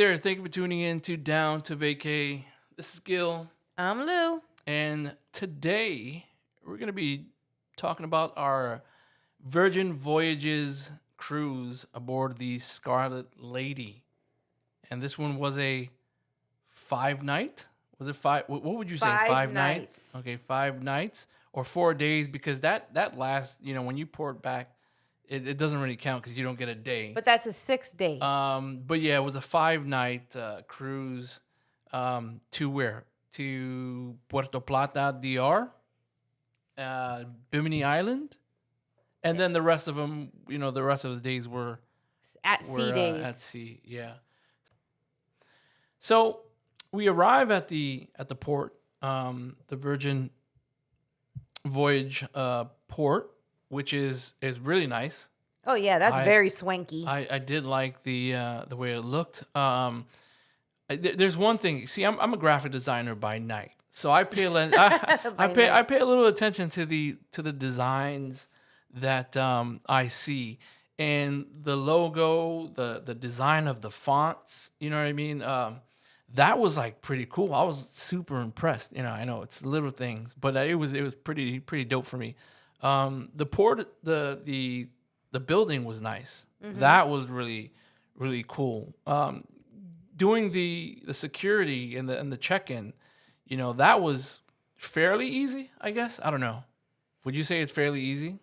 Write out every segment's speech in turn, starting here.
there. Thank you for tuning in to Down to Vacay. This is Gil. I'm Lou. And today we're going to be talking about our Virgin Voyages cruise aboard the Scarlet Lady. And this one was a 5-night? Was it five? What would you say? 5 nights? Okay, 5 nights or 4 days, because that last, when you port back, it doesn't really count because you don't get a day. But that's a 6-day. But yeah, it was a 5-night cruise to where? To Puerto Plata, DR, Bimini Island, and then the rest of them, the rest of the days were at sea days. At sea, yeah. So we arrive at the port, the Virgin Voyage port, which is really nice. Oh yeah, that's very swanky. I did like the way it looked. There's one thing. See, I'm a graphic designer by night, so I pay I pay a little attention to the designs that I see, and the logo, the design of the fonts. You know what I mean? That was like pretty cool. I was super impressed. I know it's little things, but it was pretty dope for me. The port, the building was nice. Mm-hmm. That was really cool. Doing the security and the check-in, that was fairly easy, I guess. I don't know. Would you say it's fairly easy?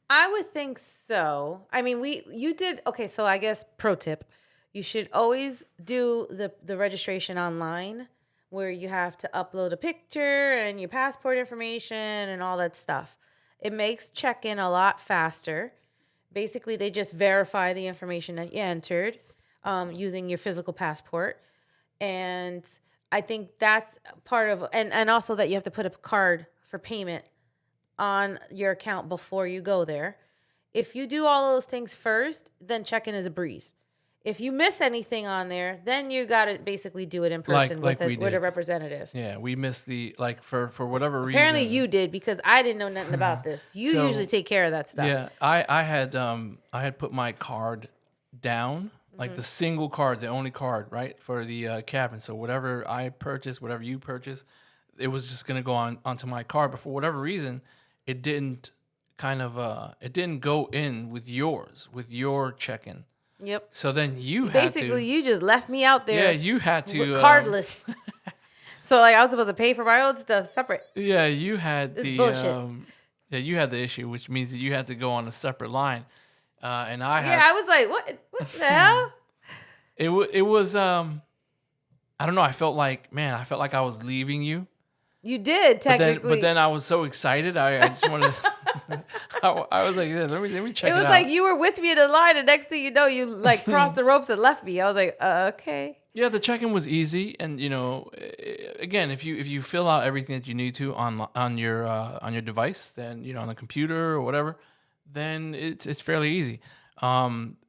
I would think so. I mean, you did okay. So I guess pro tip. You should always do the registration online, where you have to upload a picture and your passport information and all that stuff. It makes check-in a lot faster. Basically, they just verify the information that you entered using your physical passport. And I think that's part of, and also that you have to put a card for payment on your account before you go there. If you do all those things first, then check-in is a breeze. If you miss anything on there, then you got to basically do it in person with a representative. Yeah, we missed for whatever reason. Apparently you did, because I didn't know nothing about this. You usually take care of that stuff. Yeah, I had put my card down, like the single card, the only card, right, for the cabin. So whatever I purchased, whatever you purchased, it was just gonna go onto my card. But for whatever reason, it didn't it didn't go in with your check-in. Yep. So then you just left me out there. Yeah, you had to cardless. So I was supposed to pay for my own stuff separate. Yeah, you had bullshit. You had the issue, which means that you had to go on a separate line. And I was like, what the hell? It was I don't know. I felt like I was leaving you. You did, technically. But then I was so excited. I just wanted to. I was like, yeah, let me check it out. It was like you were with me in the line, and next thing you know, you like crossed the ropes and left me. I was like, okay. Yeah, the check-in was easy, and again, if you fill out everything that you need to on your device, then on the computer or whatever, then it's fairly easy.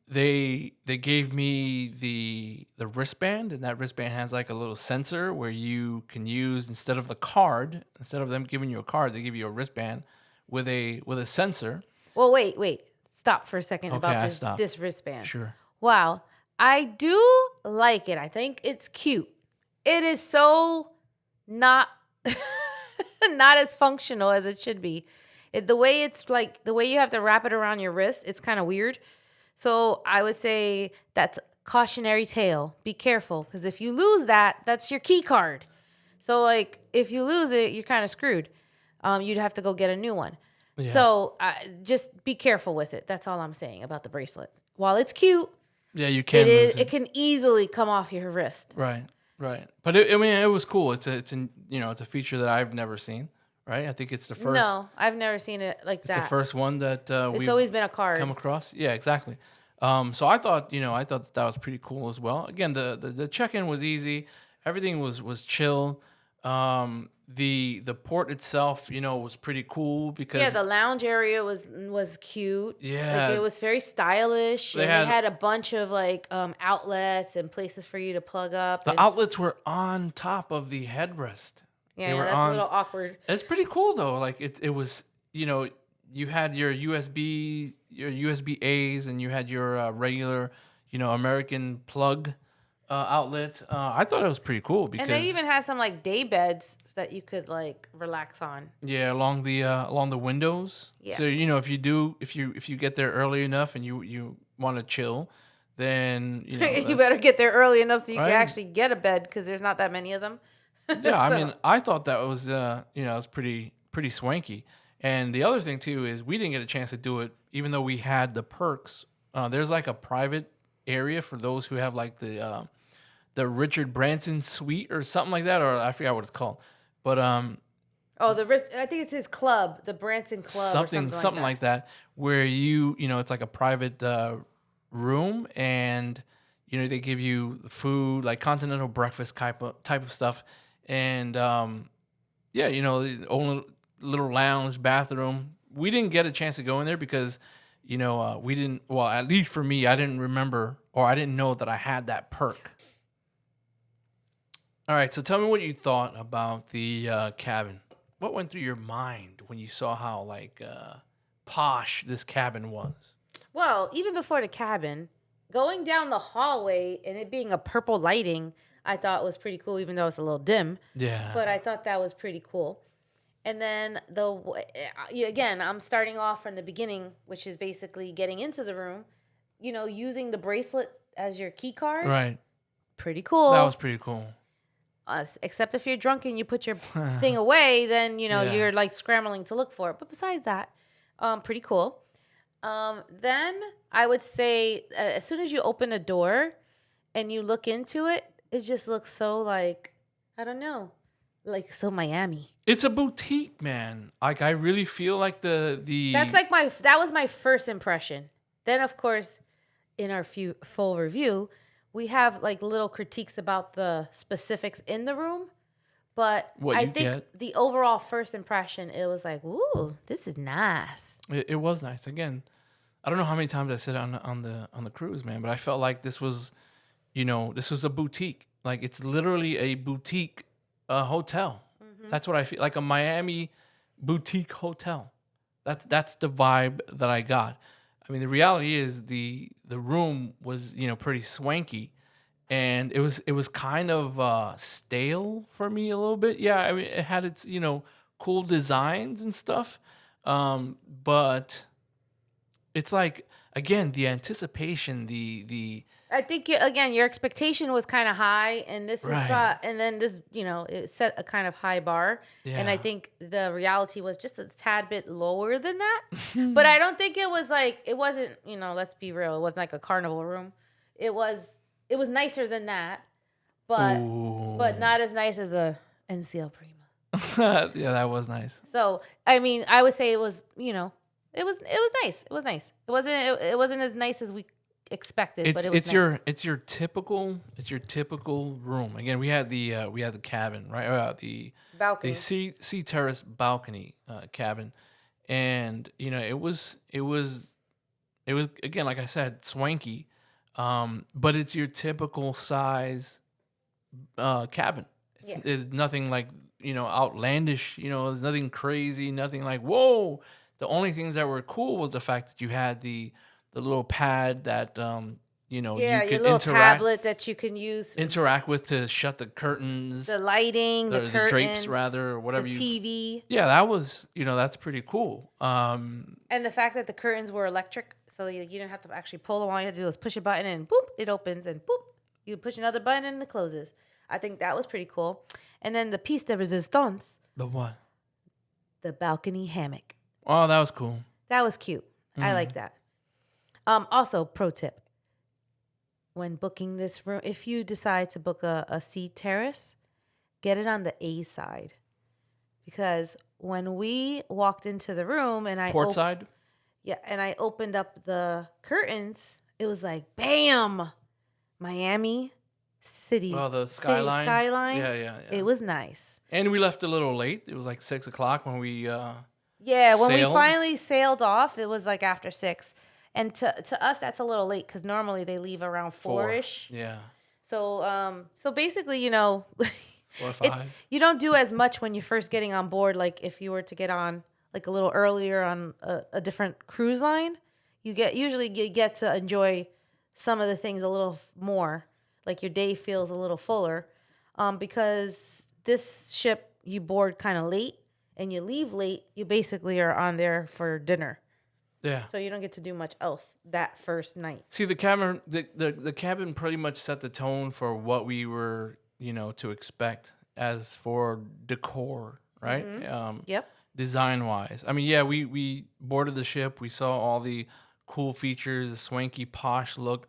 They gave me the wristband, and that wristband has like a little sensor where you can use, instead of them giving you a card, they give you a wristband with a sensor. Well, wait. Stop for a second about this wristband. Sure. Wow. I do like it. I think it's cute. It is so not as functional as it should be. The way you have to wrap it around your wrist, it's kind of weird. So I would say that's cautionary tale. Be careful, because if you lose that, that's your key card. So like if you lose it, you're kind of screwed. You'd have to go get a new one. Yeah. So just be careful with it. That's all I'm saying about the bracelet. While it's cute, yeah, you can. It can easily come off your wrist. Right. But it was cool. It's a feature that I've never seen. Right, I think it's the first. No, I've never seen it like that. It's the first one that it's always been a card come across. Yeah, exactly. So I thought that was pretty cool as well. Again, the check-in was easy. Everything was chill. The port itself, was pretty cool because the lounge area was cute. Yeah, like it was very stylish. They had a bunch of like outlets and places for you to plug up. The outlets were on top of the headrest. Yeah, that's a little awkward. It's pretty cool though. Like it was, you had your USB A's, and you had your regular, American plug outlet. I thought it was pretty cool because And they even had some like day beds that you could like relax on. yeah, along the windows. Yeah. So if you get there early enough and you want to chill, then You that's better get there early enough so you can right. actually get a bed because there's not that many of them. Yeah, I So- mean, I thought that was it was pretty swanky. And the other thing too is we didn't get a chance to do it, even though we had the perks. There's like a private area for those who have like the Richard Branson suite or something like that, or I forgot what it's called. But Oh, I think it's his club, the Branson Club, something or something like that, where it's like a private room, and they give you food like continental breakfast type of stuff, and the only little lounge bathroom. We didn't get a chance to go in there because we didn't. Well, at least for me, I didn't remember or I didn't know that I had that perk. All right, so tell me what you thought about the cabin. What went through your mind when you saw how like posh this cabin was? Well, even before the cabin, going down the hallway and it being a purple lighting, I thought was pretty cool, even though it's a little dim. Yeah. But I thought that was pretty cool. And then again, I'm starting off from the beginning, which is basically getting into the room, using the bracelet as your key card. Right. Pretty cool. That was pretty cool. Except if you're drunk and you put your thing away, then Yeah. you're like scrambling to look for it. But besides that, pretty cool. Then I would say as soon as you open a door and you look into it, it just looks so like, I don't know, like so Miami. It's a boutique, man. Like I really feel like the That's like that was my first impression. Then of course, in our full review, we have like little critiques about the specifics in the room, but I think the overall first impression, it was like, ooh, this is nice. It was nice. Again, I don't know how many times I said it on the cruise, man, but I felt like this was a boutique. Like it's literally a boutique hotel. Mm-hmm. That's what I feel like, a Miami boutique hotel. That's the vibe that I got. I mean, the reality is the room was pretty swanky, and it was kind of stale for me a little bit. Yeah, I mean, it had its cool designs and stuff, but it's like, again, the anticipation, the I think your expectation was kind of high, and this right. and then this it set a kind of high bar, and I think the reality was just a tad bit lower than that. But I don't think it wasn't let's be real, it wasn't like a carnival room. It was nicer than that, but not as nice as a NCL Prima. Yeah, that was nice. So I mean, I would say it was it was nice. It was nice. It wasn't as nice as we expected, but it was nice. It's your typical room. Again, we had the cabin, right? The Balcony. the sea terrace balcony cabin, and it was again, like I said, swanky, but it's your typical size cabin. It's nothing like outlandish. There's nothing crazy, nothing like whoa. The only things that were cool was the fact that you had the little pad that you your could little tablet that you can interact with to shut the curtains, the lighting, the curtains, drapes rather, or whatever. The TV. Yeah, that was that's pretty cool. And the fact that the curtains were electric, so you didn't have to actually pull them. All you had to do was push a button and boop, it opens, and boop, you push another button and it closes. I think that was pretty cool. And then the piece de resistance. The what? The balcony hammock. Oh, that was cool. That was cute. I like that. Also, pro tip. When booking this room, if you decide to book a sea terrace, get it on the A side. Because when we walked into the room and Port side? Yeah, and I opened up the curtains, it was like, bam! Miami City. Oh, the skyline? City skyline. Yeah. It was nice. And we left a little late. It was like 6 o'clock when we when we sailed. finally sailed off, it was like after 6. And to us, that's a little late because normally they leave around 4-ish. Yeah. So basically, 4 or 5. You don't do as much when you're first getting on board. Like if you were to get on like a little earlier on a different cruise line, you get to enjoy some of the things a little more. like your day feels a little fuller, because this ship you board kind of late and you leave late. You basically are on there for dinner. Yeah. So you don't get to do much else that first night. See, the cabin pretty much set the tone for what we were, to expect as for decor, right? Yep. Design wise. I mean, yeah, we boarded the ship. We saw all the cool features, the swanky, posh look,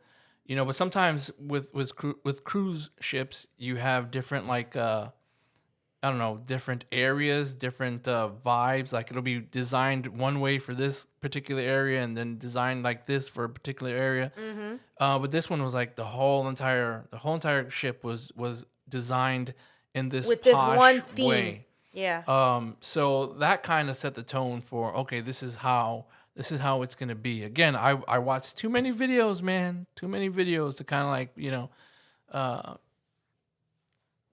but sometimes with cruise ships, you have different I don't know, different areas, different vibes. Like it'll be designed one way for this particular area, and then designed like this for a particular area. But this one was like the whole entire ship was designed in this with this posh one theme. way. Yeah. So that kind of set the tone for, okay, this is how it's gonna be. Again, I watched too many videos, man. Too many videos to kind of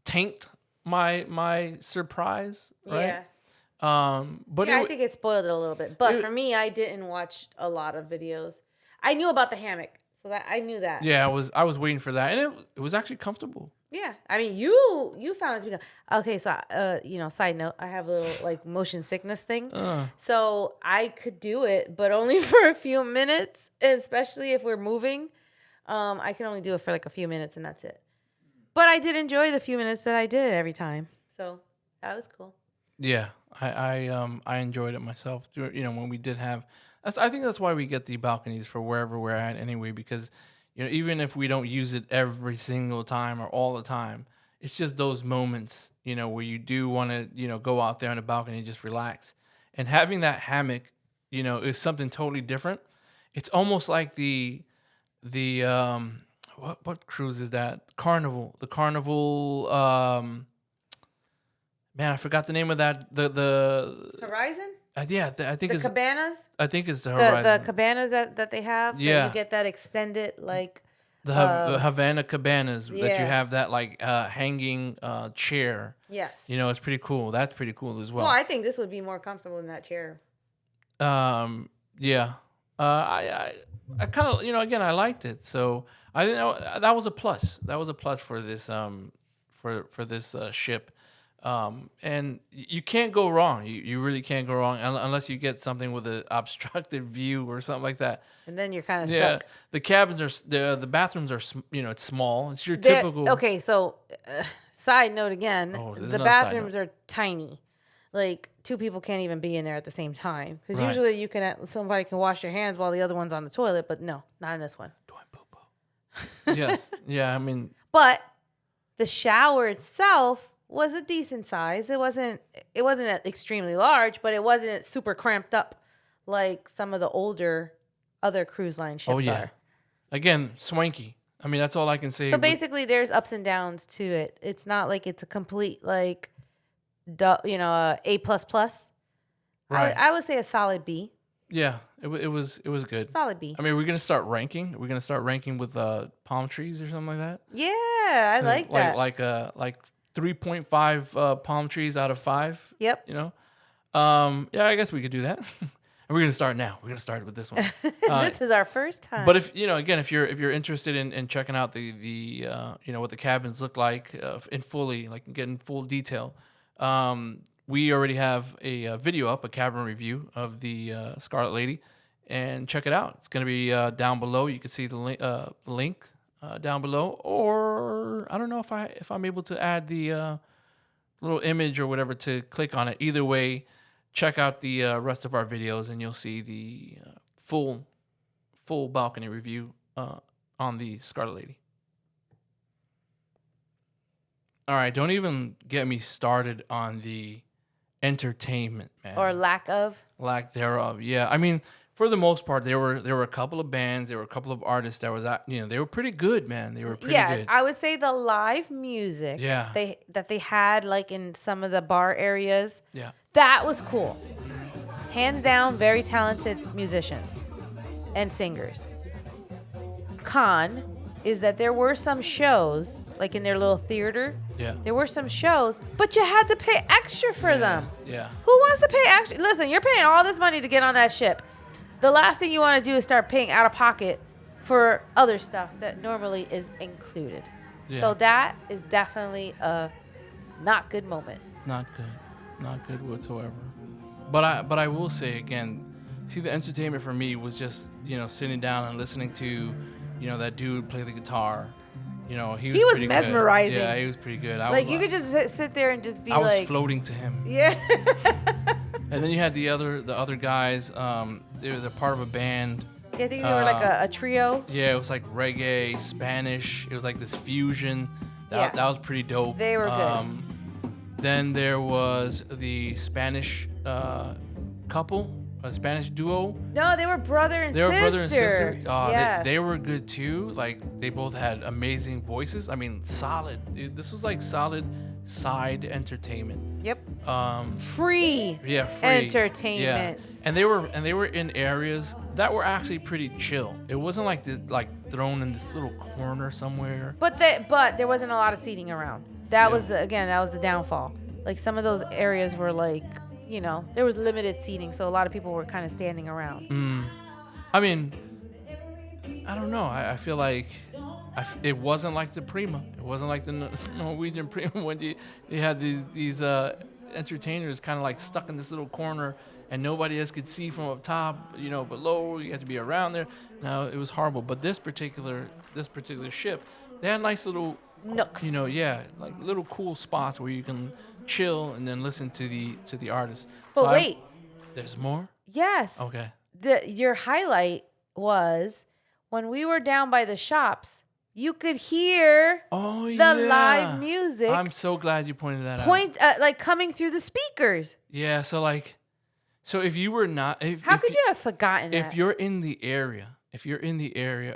taint my surprise, right? Yeah. But I think it spoiled it a little bit. But for me, I didn't watch a lot of videos. I knew about the hammock, so that I knew that. Yeah, I was waiting for that, and it was actually comfortable. Yeah, I mean, you found it to be okay. So, side note, I have a little like motion sickness thing, so I could do it, but only for a few minutes, especially if we're moving. I can only do it for like a few minutes, and that's it. But I did enjoy the few minutes that I did every time, so that was cool. Yeah, I enjoyed it myself. When we did have, I think that's why we get the balconies for wherever we're at anyway, because even if we don't use it every single time or all the time, it's just those moments, where you do want to, go out there on the balcony and just relax. And having that hammock, is something totally different. It's almost like the what cruise is that? Carnival. The Carnival. Man, I forgot the name of that. The Horizon. I think The it's cabanas. I think it's the Horizon. The cabanas that they have. Yeah. You get that extended like. The Havana cabanas that you have that hanging chair. Yes. It's pretty cool. That's pretty cool as well. Well, I think this would be more comfortable than that chair. Yeah. I kind of again I liked it, so I think that was a plus. That was a plus for this for this ship. And you can't go wrong. You really can't go wrong unless you get something with an obstructed view or something like that. And then you're kind of Yeah, stuck. the cabins are the bathrooms are it's small. It's your typical. Okay, so side note again, the bathrooms are tiny. Like 2 people can't even be in there at the same time, because usually somebody can wash their hands while the other one's on the toilet, but no, not in this one. Doing poo-poo. Yes, yeah. I mean, but the shower itself was a decent size. It wasn't extremely large, but it wasn't super cramped up like some of the older other cruise line ships are. Again, swanky. I mean, that's all I can say. So basically, there's ups and downs to it. It's not like it's a complete like, A++. Right. I would say a solid B. Yeah, it was good. Solid B. I mean, we're gonna start ranking. We're gonna start ranking with palm trees or something like that. Yeah, I like that. Like 3.5 palm trees out of 5. Yep. Yeah, I guess we could do that. And we're gonna start now. We're gonna start with this one. This is our first time. But if you're interested in checking out the what the cabins look like in fully, like getting full detail, we already have a video up, a cabin review of the Scarlet Lady, and check it out. It's gonna be down below. You can see the link down below, or I don't know if I'm able to add the little image or whatever to click on it. Either way, check out the rest of our videos, and you'll see the full balcony review on the Scarlet Lady. All right, don't even get me started on the entertainment, man. Or lack thereof. Yeah, I mean, for the most part, there were a couple of bands, there were a couple of artists that was they were pretty good, man. They were pretty good. I would say the live music. Yeah. They had like in some of the bar areas. Yeah. That was cool. Hands down, very talented musicians and singers. Con is that there were some shows, like in their little theater. Yeah. There were some shows, but you had to pay extra for them. Yeah. Who wants to pay extra? Listen, you're paying all this money to get on that ship. The last thing you want to do is start paying out of pocket for other stuff that normally is included. Yeah. So that is definitely a not good moment. Not good. Not good whatsoever. But I will say again, see, the entertainment for me was just, sitting down and listening to, that dude play the guitar. He was He was pretty good. mesmerizing. Yeah, he was pretty good. Like you could just sit there and just be I was like, floating to him. yeah. And then you had the other guys. They're part of a band. I think they were like a trio. Yeah, it was like reggae, Spanish. It was like this fusion. That was pretty dope. They were good. Then there was the Spanish couple, a Spanish duo. No, they were brother and sister. They were brother and sister. Yes. They were good too. Like they both had amazing voices. I mean, solid. This was like solid side entertainment. Yep. Free entertainment. Yeah. And they were in areas that were actually pretty chill. It wasn't like thrown in this little corner somewhere. But there wasn't a lot of seating around. That was the downfall. Like some of those areas were like, there was limited seating, so a lot of people were kind of standing around. I mean, I don't know. I feel like it wasn't like the Prima. It wasn't like the Norwegian Prima when you had these entertainers kind of like stuck in this little corner and nobody else could see from up top, below. You had to be around there. No, it was horrible. But this particular ship, they had nice little nooks. Like little cool spots where you can chill and then listen to the artist. But wait, there's more? Yes. Okay. Your highlight was when we were down by the shops. You could hear the live music. I'm so glad you pointed that out. Like coming through the speakers. Yeah, so if you were not, how could you have forgotten that? If you're in the area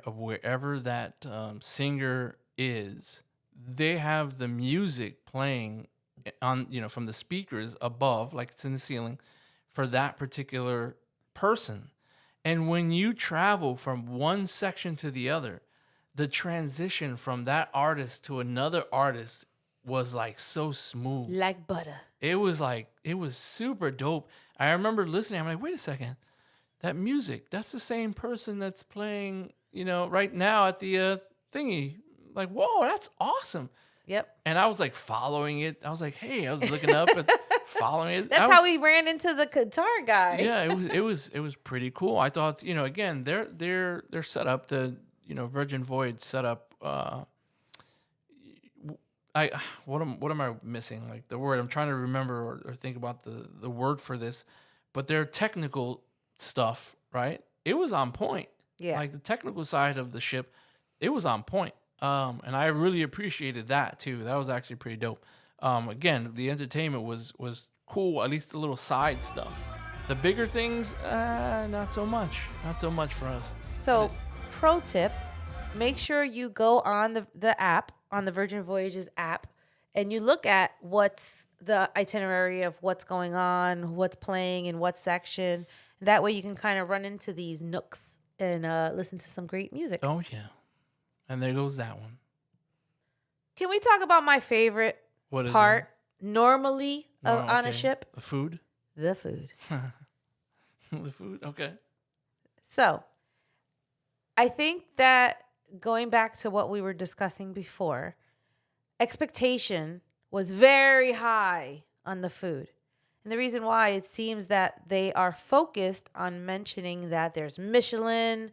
of wherever that singer is, they have the music playing on, from the speakers above, like it's in the ceiling, for that particular person. And when you travel from one section to the other, the transition from that artist to another artist was like so smooth. Like butter. It was super dope. I remember listening. I'm like, wait a second. That music, that's the same person that's playing, right now at the thingy. Like, whoa, that's awesome. Yep. And I was like following it. I was like, hey, I was looking up and following it. That's how we ran into the guitar guy. Yeah, it was pretty cool. I thought, again, they're set up to, Virgin Voyage set up. What am I missing? Like the word I'm trying to remember or think about the word for this, but their technical stuff, right? It was on point. Yeah. Like the technical side of the ship, it was on point. And I really appreciated that too. That was actually pretty dope. Again, the entertainment was cool, at least the little side stuff. The bigger things, not so much. Not so much for us. So, pro tip, make sure you go on the app, on the Virgin Voyages app, and you look at what's the itinerary of what's going on, what's playing in what section. That way you can kind of run into these nooks and listen to some great music. Oh, yeah. And there goes that one. Can we talk about my favorite part normally on a ship? The food? The food. The food, okay. So, I think that going back to what we were discussing before, expectation was very high on the food. And the reason why, it seems that they are focused on mentioning that there's Michelin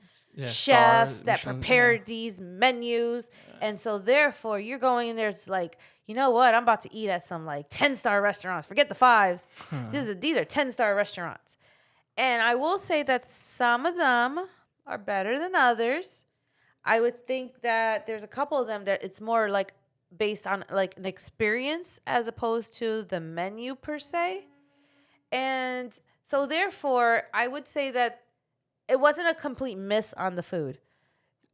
chefs that prepare these menus. Yeah. And so therefore you're going in there, it's like, you know what? I'm about to eat at some like 10-star restaurants. Forget the 5s. These are 10-star restaurants. And I will say that some of them are better than others. I would think that there's a couple of them that it's more like based on like an experience as opposed to the menu per se. And so therefore, I would say that it wasn't a complete miss on the food.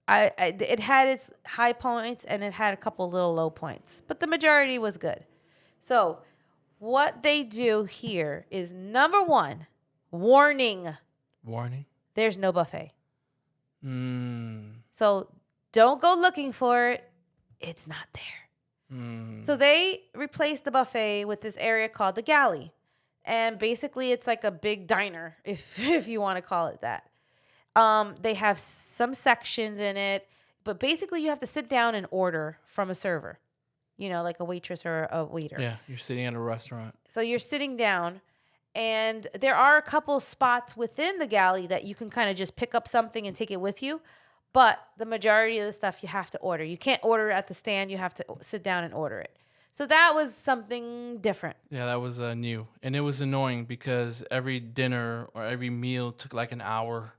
It had its high points and it had a couple little low points, but the majority was good. So what they do here is, number one, warning. Warning? There's no buffet. So don't go looking for it. It's not there. So they replaced the buffet with this area called the galley. And basically it's like a big diner, if you want to call it that. They have some sections in it. But basically, you have to sit down and order from a server, like a waitress or a waiter. Yeah, you're sitting at a restaurant. So you're sitting down, and there are a couple spots within the galley that you can kind of just pick up something and take it with you. But the majority of the stuff you have to order. You can't order at the stand. You have to sit down and order it. So that was something different. Yeah, that was new. And it was annoying because every dinner or every meal took like an hour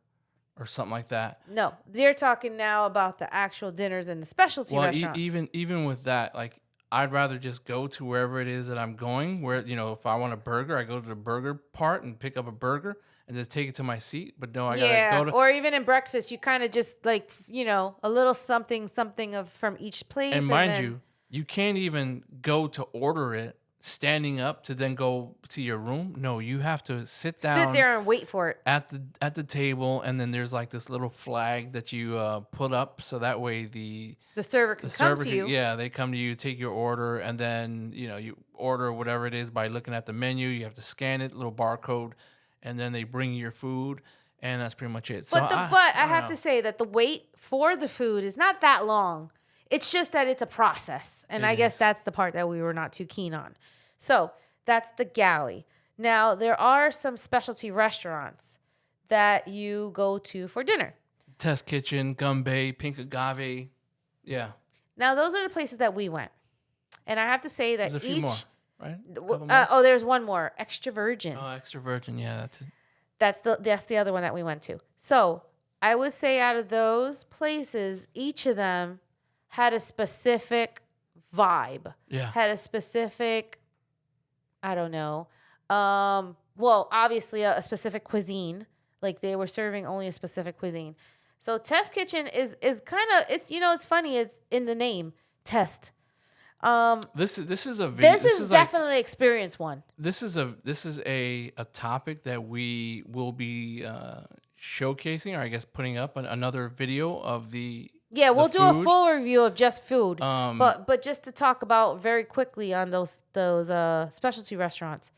or something like that. No, they're talking now about the actual dinners and the specialty restaurants. Even with that, like, I'd rather just go to wherever it is that I'm going. Where, if I want a burger, I go to the burger part and pick up a burger and just take it to my seat. But no, I gotta go to. Or even in breakfast, you kind of just like a little something from each place. And mind you, you can't even go to order it standing up to then go to your room. No, you have to sit there and wait for it at the table, and then there's like this little flag that you put up so that way the server can come to you. Yeah, they come to you, take your order, and then you order whatever it is by looking at the menu. You have to scan it, little barcode, and then they bring you your food, and that's pretty much it. But I have to say that the wait for the food is not that long. It's just that it's a process. And I guess that's the part that we were not too keen on. So that's the galley. Now, there are some specialty restaurants that you go to for dinner. Test Kitchen, Gumbay, Pink Agave. Yeah. Now, those are the places that we went. And I have to say that there's a few more, right? There's one more. Extra Virgin. Oh, Extra Virgin. Yeah, that's it. That's the other one that we went to. So I would say out of those places, each of them had a specific vibe. Yeah. Had a specific, I don't know. Well, obviously a specific cuisine. Like they were serving only a specific cuisine. So Test Kitchen is kind of, it's funny. It's in the name, Test. This is definitely experience one. This is a topic that we will be showcasing, or I guess putting up another video of the. Yeah, we'll do a full review of just food. But just to talk about very quickly on those specialty restaurants,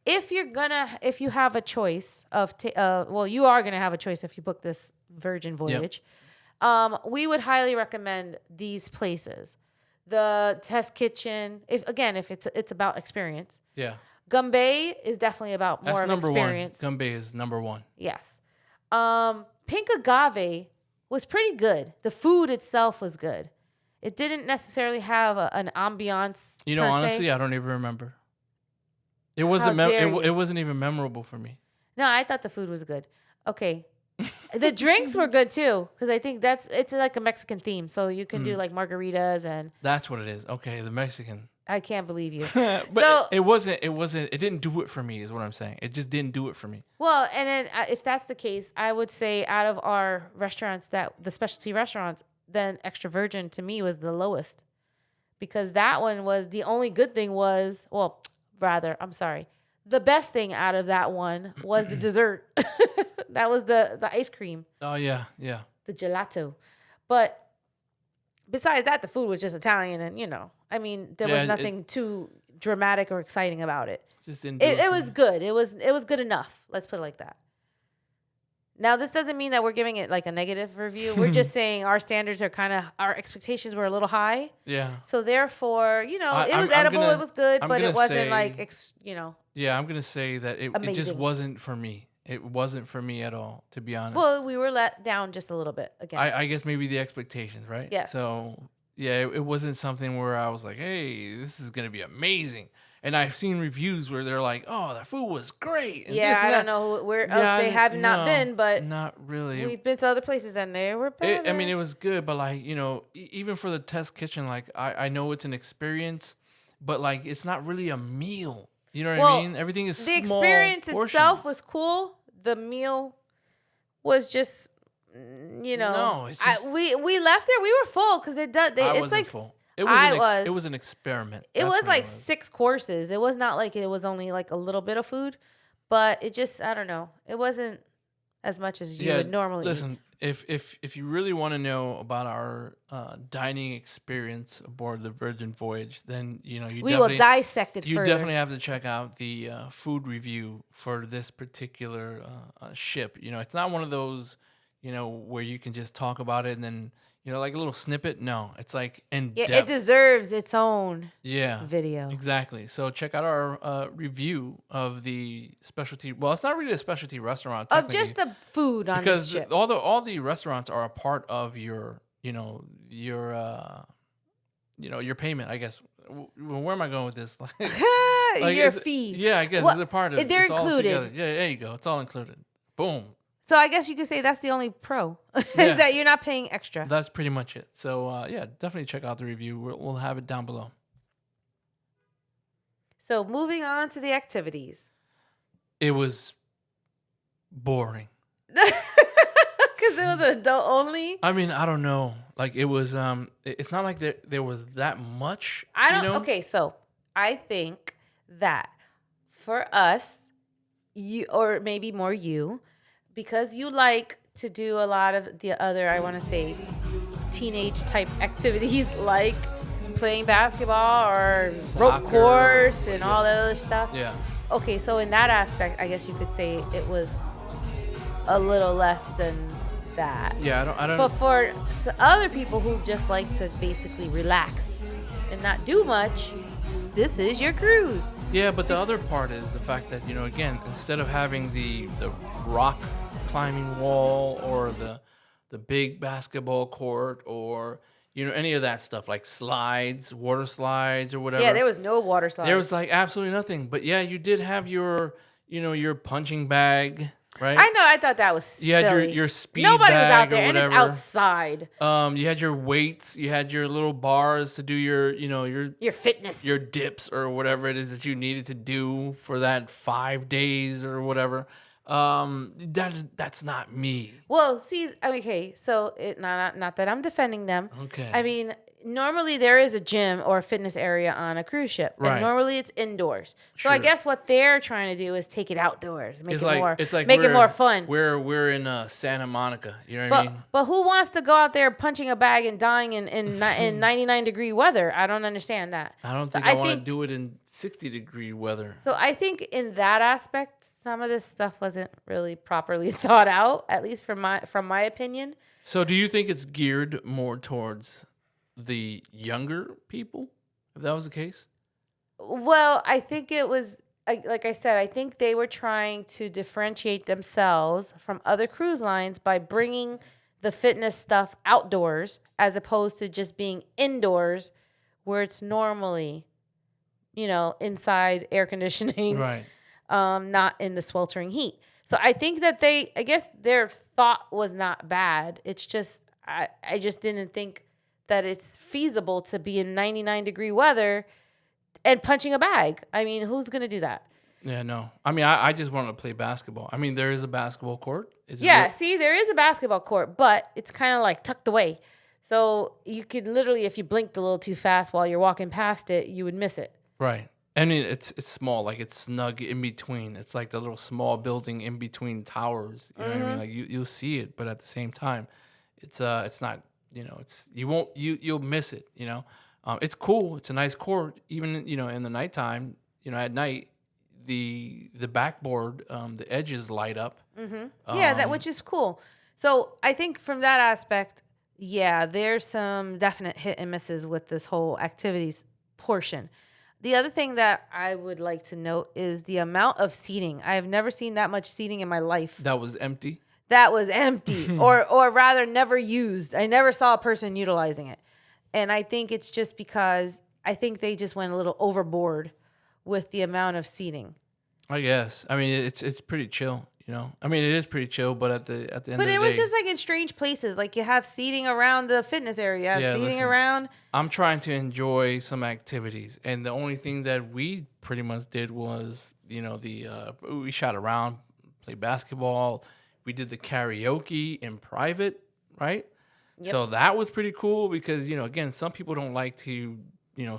if you have a choice of, you are gonna have a choice if you book this Virgin Voyage. Yep. We would highly recommend these places. The Test Kitchen, if it's about experience. Yeah. Gumbay is definitely about more of experience. Gumbay is number one. Yes. Pink Agave was pretty good. The food itself was good. It didn't necessarily have an ambiance. Honestly, I don't even remember. It wasn't. It wasn't even memorable for me. No, I thought the food was good. Okay, the drinks were good too, because I think it's like a Mexican theme, so you can do like margaritas and. That's what it is. Okay, the Mexican. I can't believe you. But so, it wasn't. It didn't do it for me. Is what I'm saying. It just didn't do it for me. Well, and then if that's the case, I would say out of our restaurants, the specialty restaurants, then Extra Virgin to me was the lowest, because that one was the only good thing was I'm sorry, the best thing out of that one was the dessert. That was the ice cream. Oh yeah. The gelato, but besides that, the food was just Italian, and there was nothing too dramatic or exciting about it. Just didn't. It was good. It was good enough. Let's put it like that. Now, this doesn't mean that we're giving it like a negative review. We're just saying our standards are our expectations were a little high. Yeah. So therefore, it was edible. It was good, but it wasn't Yeah, I'm gonna say that it just wasn't for me. It wasn't for me at all, to be honest. Well, we were let down just a little bit again. I guess maybe the expectations, right? Yes. So, yeah, it wasn't something where I was like, hey, this is going to be amazing. And I've seen reviews where they're like, oh, the food was great. And I don't know where else they have not been, but not really. We've been to other places and they were better. It was good, but like, even for the Test Kitchen, like I know it's an experience, but like it's not really a meal. You know what I mean? Everything is the small experience portions. itself was cool. The meal was just, No, it's just, we left there. We were full because I wasn't full. It was an experiment. It was like 6 courses. It was not like it was only like a little bit of food, but it just, I don't know. It wasn't as much as you would normally listen, eat. If you really want to know about our dining experience aboard the Virgin Voyage, then we will dissect it further. You definitely have to check out the food review for this particular ship. It's not one of those where you can just talk about it and then, like a little snippet. No, it's like in Yeah, depth. it deserves its own Yeah, video. exactly. So check out our review of the specialty. Well, it's not really a specialty restaurant Of technically, just the food on this because ship. all the restaurants are a part of your your payment. I guess. Where am I going with this? Your fee. Yeah, I guess Well, it's a part of. they're It's all included. together. Yeah, there you go. It's all included. Boom. So I guess you could say that's the only pro Yeah. is that you're not paying extra. That's pretty much it. So yeah, definitely check out the review. We'll have it down below. So moving on to the activities. It was boring. Because it was adult only. I mean, I don't know. Like it was. It's not like there was that much. I don't. You know? Okay, so I think that for us, you or maybe more you, because you like to do a lot of the other, I want to say, teenage type activities like playing basketball or rope Soccer. course and all that other stuff. Yeah. Okay, so in that aspect, I guess you could say it was a little less than that. Yeah. I don't. But for other people who just like to basically relax and not do much, this is your cruise. Yeah, but the other part is the fact that, again, instead of having the rock climbing wall or the big basketball court or, any of that stuff like slides, water slides or whatever. Yeah, there was no water slide. There was like absolutely nothing. But yeah, you did have your, your punching bag, right? I know. I thought that was You had silly. your speed Nobody was bag out there, or and it's whatever. outside. You had your weights, you had your little bars to do your Fitness. your dips or whatever it is that you needed to do for that 5 days or whatever. That's not me. Well, see, okay, so not that I'm defending them. Okay. I mean, normally there is a gym or a fitness area on a cruise ship, Right. and normally it's indoors. So I Sure. guess what they're trying to do is take it outdoors, make It's it like more, it's like make it we're- more fun. We're in Santa Monica. You know what I mean? But who wants to go out there punching a bag and dying in 99-degree weather? I don't understand that. I don't So think I want to do it in 60-degree weather. So I think in that aspect, some of this stuff wasn't really properly thought out, at least from my opinion. So do you think it's geared more towards the younger people, if that was the case? Well, I think it was, like I said, I think they were trying to differentiate themselves from other cruise lines by bringing the fitness stuff outdoors as opposed to just being indoors where it's normally, inside air conditioning, Right. not in the sweltering heat. So I think that I guess their thought was not bad. It's just, I just didn't think that it's feasible to be in 99-degree weather and punching a bag. I mean, who's going to do that? Yeah, no. I mean, I just wanted to play basketball. I mean, there is a basketball court. Yeah, see, there is a basketball court, but it's kind of like tucked away. So you could literally, if you blinked a little too fast while you're walking past it, you would miss it. Right. And it's small, like it's snug in between. It's like the little small building in between towers. You know what I mean? Like you'll see it, but at the same time, it's not, you'll miss it, It's cool. It's a nice court. Even, in the nighttime, at night, the backboard, the edges light up. Yeah, which is cool. So I think from that aspect, yeah, there's some definite hit and misses with this whole activities portion. The other thing that I would like to note is the amount of seating. I have never seen that much seating in my life. That was empty. That was empty, or rather never used. I never saw a person utilizing it. And I think it's just because I think they just went a little overboard with the amount of seating. I guess. I mean, it's pretty chill, I mean, it is pretty chill, but at the end of the day. But it was just like in strange places. Like you have seating around the fitness area. You have seating listen, around. I'm trying to enjoy some activities, and the only thing that we pretty much did was, we shot around, played basketball. We did the karaoke in private, right? Yep. So that was pretty cool because, again, some people don't like to,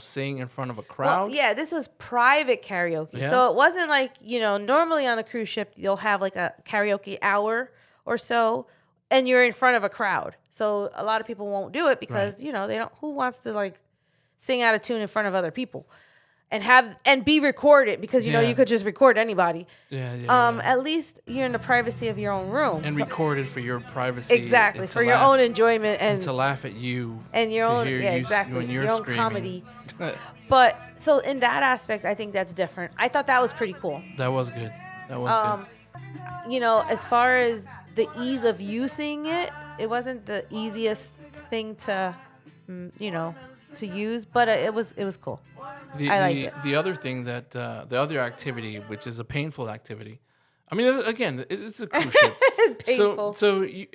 sing in front of a crowd. Well, yeah, this was private karaoke. Yeah. So it wasn't like, normally on a cruise ship, you'll have like a karaoke hour or so, and you're in front of a crowd. So a lot of people won't do it because, Right. they don't, who wants to like sing out of tune in front of other people? and be recorded because you could just record anybody. Yeah. At least you're in the privacy of your own room And record it for your privacy. Exactly, for your own enjoyment and to laugh at you and your to own hear exactly when you're your own screaming. comedy. But so in that aspect, I think that's different. I thought that was pretty cool. That was good. That was good. As far as the ease of using it, it wasn't the easiest thing to to use, but it was cool. I liked it. The other thing that the other activity, which is a painful activity. I mean, again, it's a cruise ship. It's painful.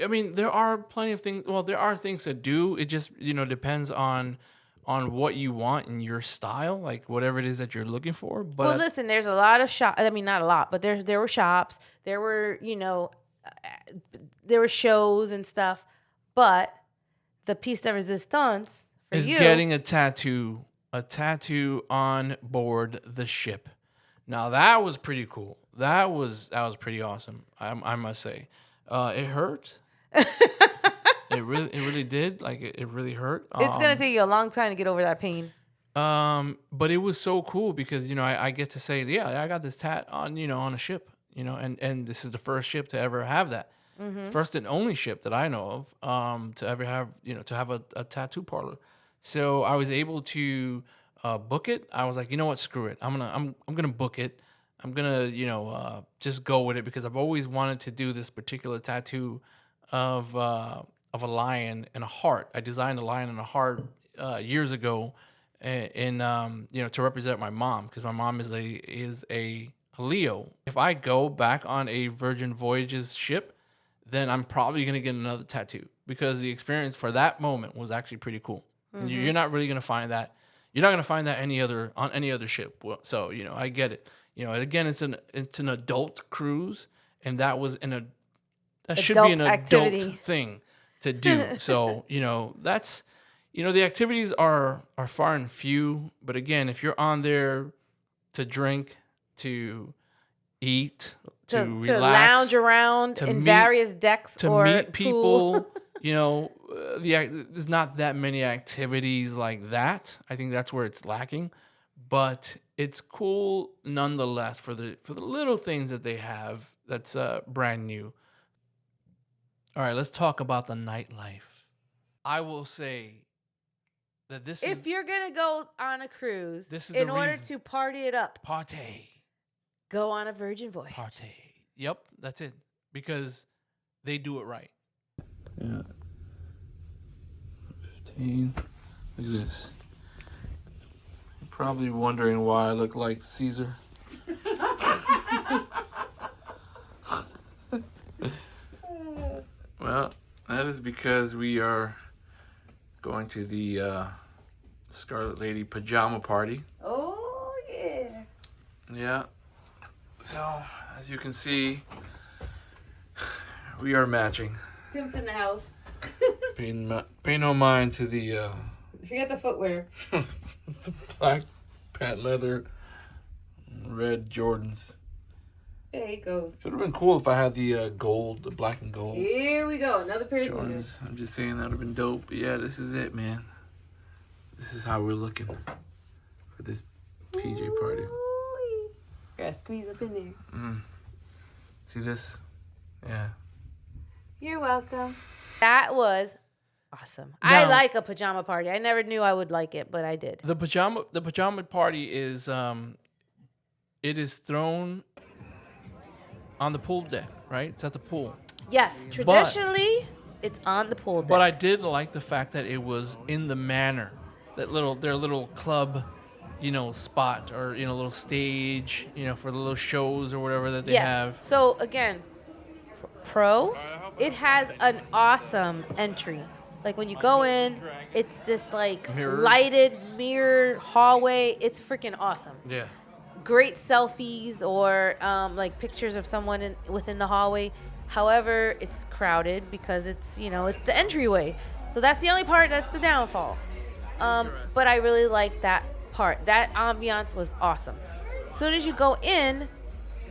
I mean, there are plenty of things. Well, there are things to do. It just depends on what you want in your style, like whatever it is that you're looking for. But well, listen, there's a lot of shops. I mean, not a lot, but there were shops. There were there were shows and stuff. But the piece de resistance for is you getting a tattoo on board the ship. Now that was pretty cool. That was pretty awesome. I must say, it hurt. It really did. Like it really hurt. It's gonna take you a long time to get over that pain. But it was so cool because I get to say, yeah, I got this tat on on a ship, and this is the first ship to ever have that. Mm-hmm. First and only ship that I know of to ever have to have a tattoo parlor. So I was able to book it. I was like, you know what, screw it. I'm gonna book it. I'm gonna just go with it because I've always wanted to do this particular tattoo of a lion and a heart. I designed a lion and a heart years ago, in to represent my mom because my mom is a Leo. If I go back on a Virgin Voyages ship, then I'm probably gonna get another tattoo because the experience for that moment was actually pretty cool. Mm-hmm. And you're not really gonna find that. You're not gonna find that on any other ship. So I get it. Again, it's an adult cruise, and that was that should be an activity. adult thing to do. So that's the activities are far and few. But again, if you're on there to drink, to eat, to relax, to lounge around in various decks, to or meet people, pool. There's not that many activities like that. I think that's where it's lacking, but it's cool nonetheless for the little things that they have that's brand new. All right, let's talk about the nightlife. I will say that if you're gonna go on a cruise, in order to party it up, go on a Virgin Voyage. Yep, that's it. Because they do it right. Yeah. 15. Look at this. You're probably wondering why I look like Caesar. Well, that is because we are going to the Scarlet Lady pajama party. Oh, yeah. Yeah. So, as you can see, we are matching. Tim's in the house. Pay no mind to the... Forget the footwear. the black patent leather, red Jordans. There he goes. It would have been cool if I had the gold, the black and gold. Here we go, another pair of Jordans. I'm just saying that would have been dope. But yeah, this is it, man. This is how we're looking for this PJ party. Gotta squeeze up in there. See this? Yeah. You're welcome. That was awesome. Now, I like a pajama party. I never knew I would like it, but I did. The pajama party is it is thrown on the pool deck, right? It's at the pool. Yes, traditionally it's on the pool deck. But I did like the fact that it was in the manor, their little club, spot or little stage, for the little shows or whatever that they have. So again, it has an awesome entry. Like when you go in, it's this like lighted mirror hallway. It's freaking awesome. Yeah. Great selfies or like pictures of someone within the hallway. However, it's crowded because it's it's the entryway. So that's the only part that's the downfall. But I really like that part. That ambiance was awesome. As soon as you go in,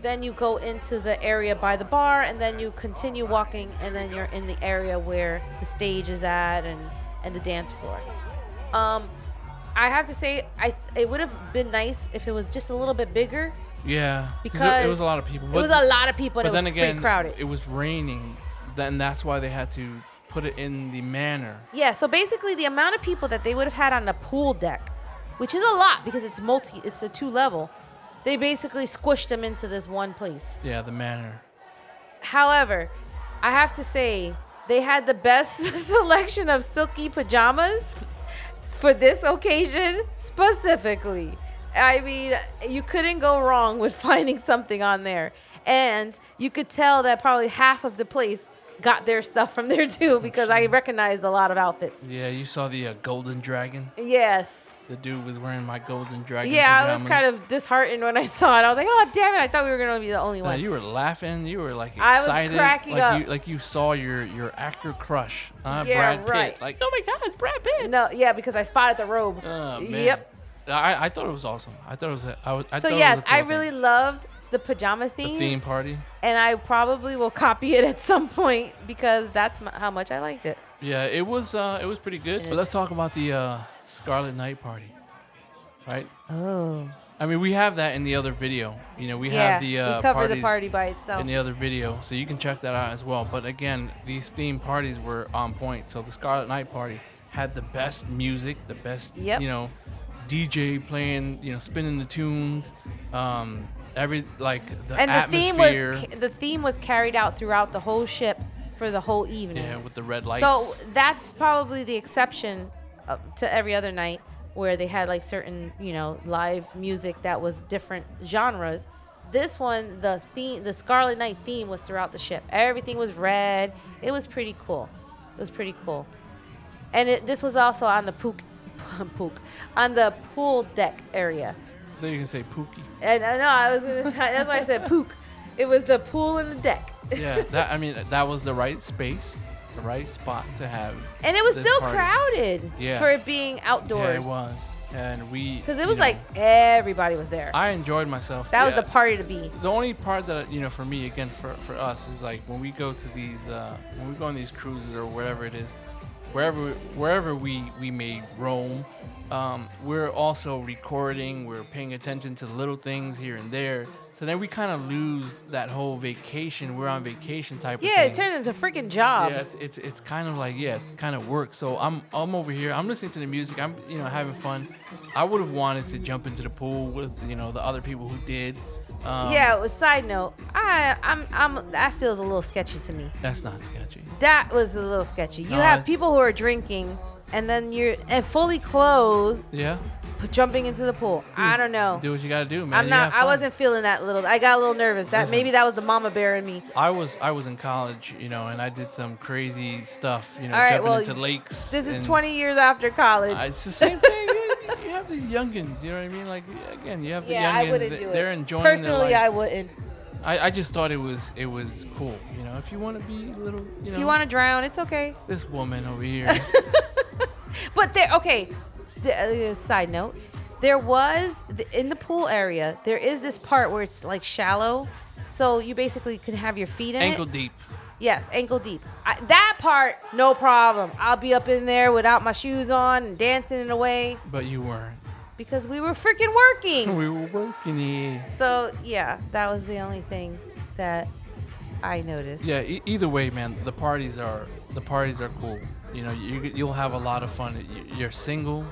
then you go into the area by the bar, and then you continue walking, and then you're in the area where the stage is at and the dance floor. I have to say, it would have been nice if it was just a little bit bigger. Yeah, because it was a lot of people. It was a lot of people. But And it then was again, pretty crowded. it was raining. Then that's why they had to put it in the manor. Yeah. So basically, the amount of people that they would have had on the pool deck, which is a lot because it's a 2-level. They basically squished them into this one place. Yeah, the manor. However, I have to say they had the best selection of silky pajamas for this occasion specifically. I mean, you couldn't go wrong with finding something on there. And you could tell that probably half of the place got their stuff from there too, because I recognized a lot of outfits. Yeah, you saw the golden dragon? Yes. The dude was wearing my golden dragon Yeah, pajamas. I was kind of disheartened when I saw it. I was like, oh, damn it. I thought we were going to be the only one. You were laughing. You were like I was excited. cracking up. Like you saw your actor crush, Yeah, Brad Pitt. right. Like, oh my God, it's Brad Pitt. No, yeah, because I spotted the robe. Oh, man. Yep. I thought it was awesome. I thought it was. So yes, I really loved the pajama the theme. theme party. And I probably will copy it at some point because that's how much I liked it. Yeah, it was pretty good. But let's talk about the Scarlet Night party, right? Oh. I mean, we have that in the other video. You know, we Yeah, have the we cover the parties party by itself. in the other video, so you can check that out as well. But again, these theme parties were on point. So the Scarlet Night party had the best music, the best, Yep. DJ playing, spinning the tunes, every like the And atmosphere. the theme was carried out throughout the whole ship for the whole evening. Yeah, with the red lights. So that's probably the exception to every other night where they had like certain, live music that was different genres. This one, the Scarlet Night theme was throughout the ship. Everything was red. It was pretty cool. And this was also on the on the pool deck area. Then you can say Pookie. And no, I was gonna. That's why I said pook. It was the pool and the deck. Yeah, that was the right space, the right spot to have. And it was this still party. crowded for it being outdoors. Yeah, it was, and because it was like everybody was there. I enjoyed myself. That was the party to be. The only part that for me, again, for us, is like when we go to these, when we go on these cruises or whatever it is, wherever we may roam, we're also recording. We're paying attention to the little things here and there. So then we kind of lose that whole vacation. We're on vacation type of thing. Yeah, it turned into a freaking job. Yeah, it's kind of like it's kind of work. So I'm over here. I'm listening to the music. I'm having fun. I would have wanted to jump into the pool with the other people who did. Yeah. Side note, that feels a little sketchy to me. That's not sketchy. That was a little sketchy. You No, have people who are drinking, and then you're fully clothed. Yeah. Jumping into the pool. Dude, I don't know. Do what you gotta do, man. I'm not. I wasn't feeling that little. I got a little nervous. Maybe that was the mama bear in me. I was in college, and I did some crazy stuff, All right, jumping well, into lakes. This is 20 years after college. It's the same thing. You have these youngins, you know what I mean? Like again, you have the youngins. I wouldn't do it. They're enjoying Personally, their life. I wouldn't. I just thought it was cool, If you want to be a little, If you want to drown, it's okay. This woman over here. But side note, there was in the pool area. There is this part where it's like shallow, so you basically can have your feet in Ankle it. deep. Yes, ankle deep. That part, no problem. I'll be up in there without my shoes on and dancing away. But you weren't. Because we were freaking working. We were working here. So yeah, that was the only thing that I noticed. Yeah. Either way, man, the parties are cool. You'll have a lot of fun. You're single.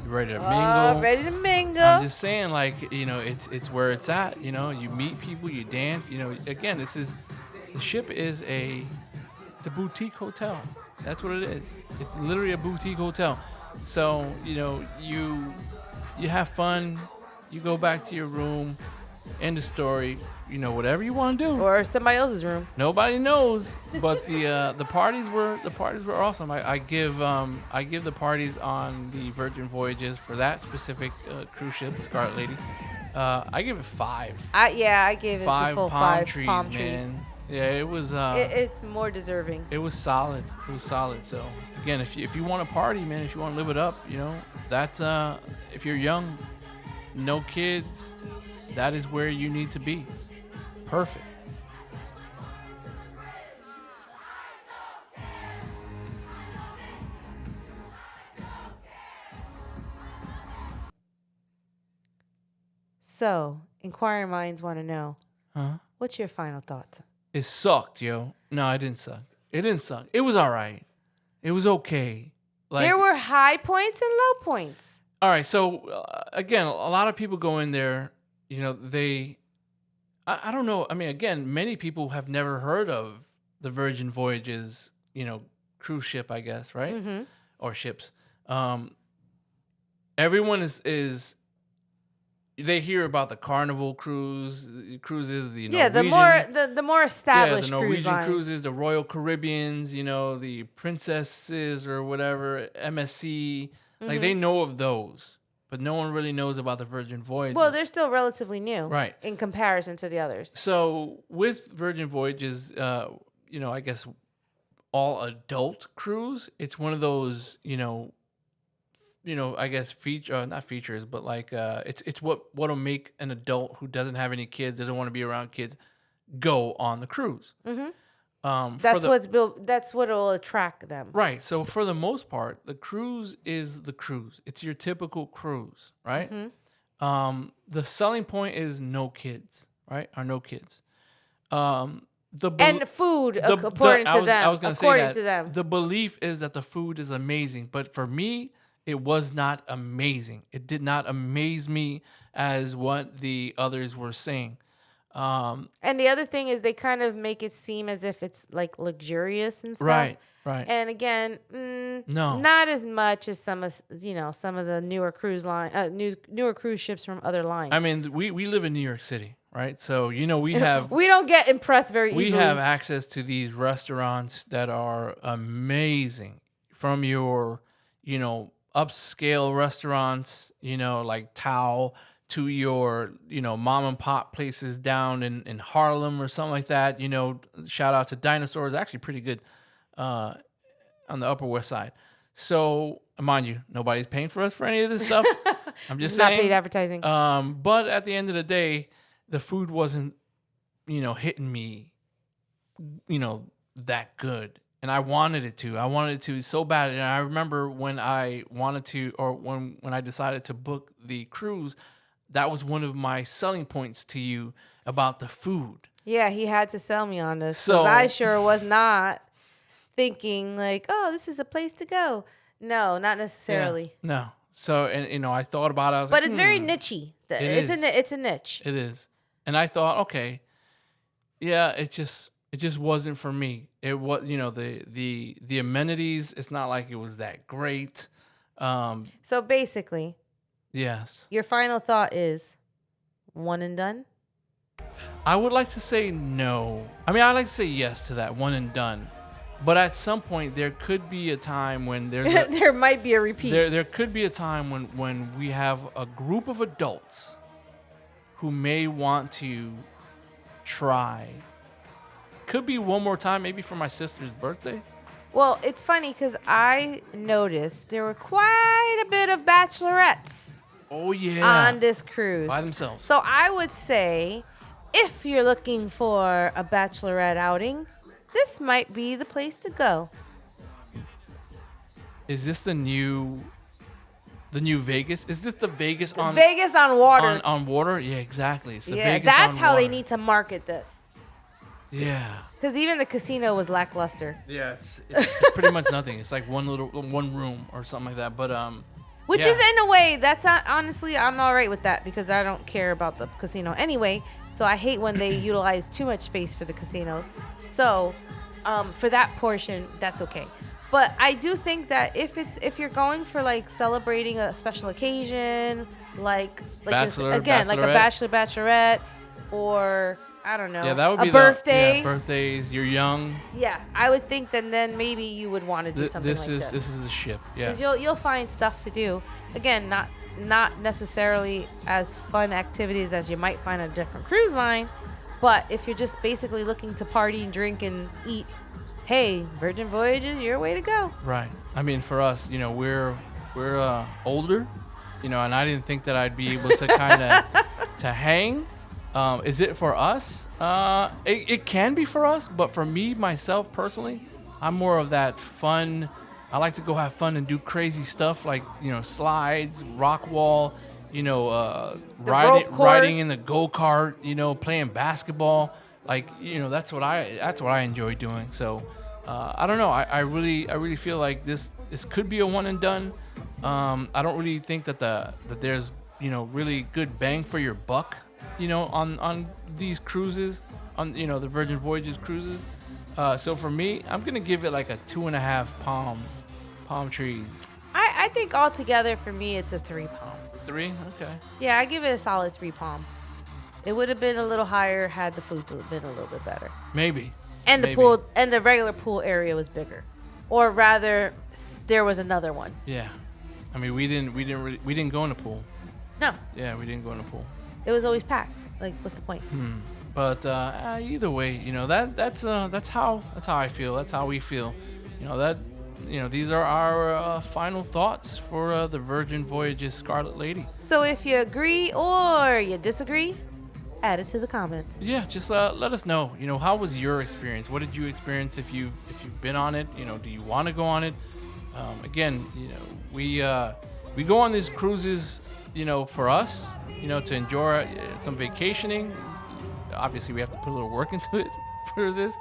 You're ready to mingle. Ready to mingle. I'm just saying, like, it's where it's at. You meet people, you dance. Again, the ship is it's a boutique hotel. That's what it is. It's literally a boutique hotel. So you have fun. You go back to your room. End of story. Whatever you want to do. Or somebody else's room. Nobody knows, but the parties were awesome. I give the parties on the Virgin Voyages for that specific cruise ship, the Scarlet Lady. I give it 5. I gave it 5 the full palm 5 trees, palm man. trees. Yeah, it was. It's more deserving. It was solid. So again, if you want to party, man, if you want to live it up, that's if you're young, no kids, that is where you need to be. Perfect. So, inquiring minds want to know, Huh? what's your final thought? It sucked, yo. No, it didn't suck. It didn't suck. It was all right. It was okay. Like, There were high points and low points. all right. So again, a lot of people go in there. You know, I don't know. I mean, again, many people have never heard of the Virgin Voyages. You know, cruise ship, I guess, right? Mm-hmm. Or ships. Everyone is. They hear about the Carnival cruises, the Norwegian, the more established the Norwegian cruise lines. cruises, the Royal Caribbeans, you know, the Princesses or whatever, MSC. Like, they know of those, but no one really knows about the Virgin Voyages. Well, they're still relatively new, right, in comparison to the others. So with Virgin Voyages, you know, I guess all adult cruise. It's one of those, I guess not features, but like it's what'll make an adult who doesn't have any kids, doesn't want to be around kids, go on the cruise. Mm-hmm. That's what'll attract them. Right. So for the most part, the cruise is the cruise. It's your typical cruise, right? Mm-hmm. The selling point is no kids, right? Or no kids. And food, according to them. I was going to say that. To them. The belief is that the food is amazing, but for me, it was not amazing. It did not amaze me as what the others were saying. And the other thing is they kind of make it seem as if it's like luxurious and stuff. Right. And again, no, not as much as some of the newer newer cruise ships from other lines. I mean, we live in New York City, right? So we have we don't get impressed very easily. We have access to these restaurants that are amazing, from your upscale restaurants, like Tao, to your, mom and pop places down in Harlem or something like that. Shout out to Dinosaurs, actually pretty good on the Upper West Side. So, mind you, nobody's paying for us for any of this stuff. I'm just saying. Not paid advertising. But at the end of the day, the food wasn't, hitting me, that good. And I wanted it to. I wanted it to so bad. And I remember when I wanted to, or when I decided to book the cruise, that was one of my selling points to you about the food. Yeah, he had to sell me on this. So I sure was not thinking like, oh, this is a place to go. No, not necessarily. Yeah, no. So, and I thought about it. I was but it's very niche-y. It's a niche. It is. And I thought, okay, yeah, it just wasn't for me. It was, the amenities, it's not like it was that great. So basically, yes. Your final thought is one and done? I would like to say no. I mean, I'd like to say yes to that, one and done. But at some point, there could be a time when there might be a repeat. There could be a time when we have a group of adults who may want to try. Could be one more time, maybe for my sister's birthday. Well, it's funny because I noticed there were quite a bit of bachelorettes. Oh, yeah. On this cruise. By themselves. So I would say, if you're looking for a bachelorette outing, this might be the place to go. Is this the new Vegas? Is this the Vegas on Vegas on water? On water? Yeah, exactly. It's the Vegas that's on how water. they need to market this. Yeah. Because even the casino was lackluster. Yeah, it's pretty much nothing. It's like one room or something like that. But which is in a way, that's honestly, I'm all right with that because I don't care about the casino anyway. So I hate when they utilize too much space for the casinos. So for that portion, that's okay. But I do think that if you're going for like celebrating a special occasion, like bachelorette. like a bachelorette, or I don't know, yeah, that would be a birthday. Birthdays, you're young. Yeah, I would think that then maybe you would want to do something like this. This is a ship. Yeah, because you'll find stuff to do. Again, not necessarily as fun activities as you might find on a different cruise line, but if you're just basically looking to party and drink and eat, hey, Virgin Voyages, your way to go. Right. I mean, for us, we're older, and I didn't think that I'd be able to kind of to hang. Is it for us? It can be for us, but for me, myself, personally, I'm more of that fun. I like to go have fun and do crazy stuff like, slides, rock wall, rope course. riding in the go-kart, playing basketball. Like, that's what I enjoy doing. So I don't know. I really feel like this could be a one and done. I don't really think that there's really good bang for your buck, on these cruises, on the Virgin Voyages cruises. So for me, I'm gonna give it like a 2.5 palm trees. I think altogether for me it's a 3 palm. 3? Okay. Yeah, I give it a solid 3 palm. It would have been a little higher had the food been a little bit better. Maybe. And the pool and the regular pool area was bigger, or rather, there was another one. Yeah, I mean we didn't go in the pool. No. Yeah, we didn't go in the pool. It was always packed. Like, what's the point? But either way, that's how I feel. That's how we feel. These are our final thoughts for the Virgin Voyages Scarlet Lady. So if you agree or you disagree, add it to the comments. Yeah, just let us know. How was your experience? What did you experience if you've been on it? Do you want to go on it? Again, we go on these cruises, for us, to enjoy some vacationing. Obviously, we have to put a little work into it for this,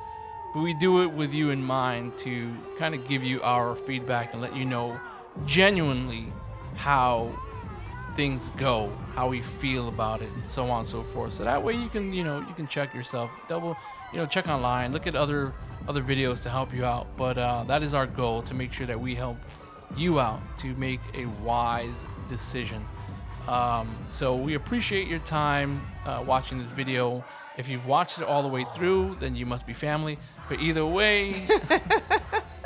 but we do it with you in mind to kind of give you our feedback and let you know genuinely how things go, how we feel about it, and so on and so forth. So that way you can check yourself, check online, look at other videos to help you out. But that is our goal, to make sure that we help you out to make a wise decision. So we appreciate your time watching this video. If you've watched it all the way through, then you must be family. But either way,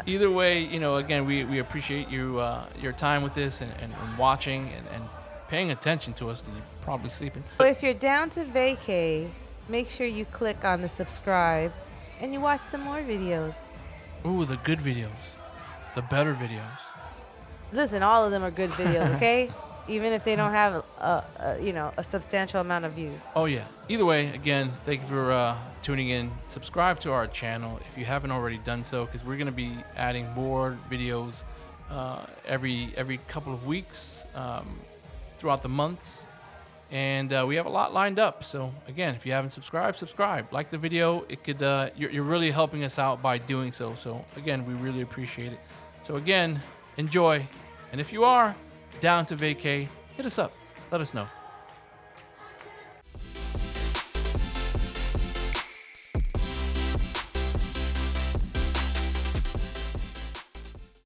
again, we appreciate your time with this and watching and paying attention to us, because you're probably sleeping. So if you're down to Vacay, make sure you click on the subscribe and you watch some more videos. Ooh, the good videos, the better videos. Listen, all of them are good videos, okay? Even if they don't have a substantial amount of views. Oh yeah. Either way, again, thank you for tuning in. Subscribe to our channel if you haven't already done so, because we're gonna be adding more videos every couple of weeks throughout the months, and we have a lot lined up. So again, if you haven't subscribe, like the video. It could you're really helping us out by doing so. So again, we really appreciate it. So again, enjoy, and if you are down to Vacay, hit us up, let us know.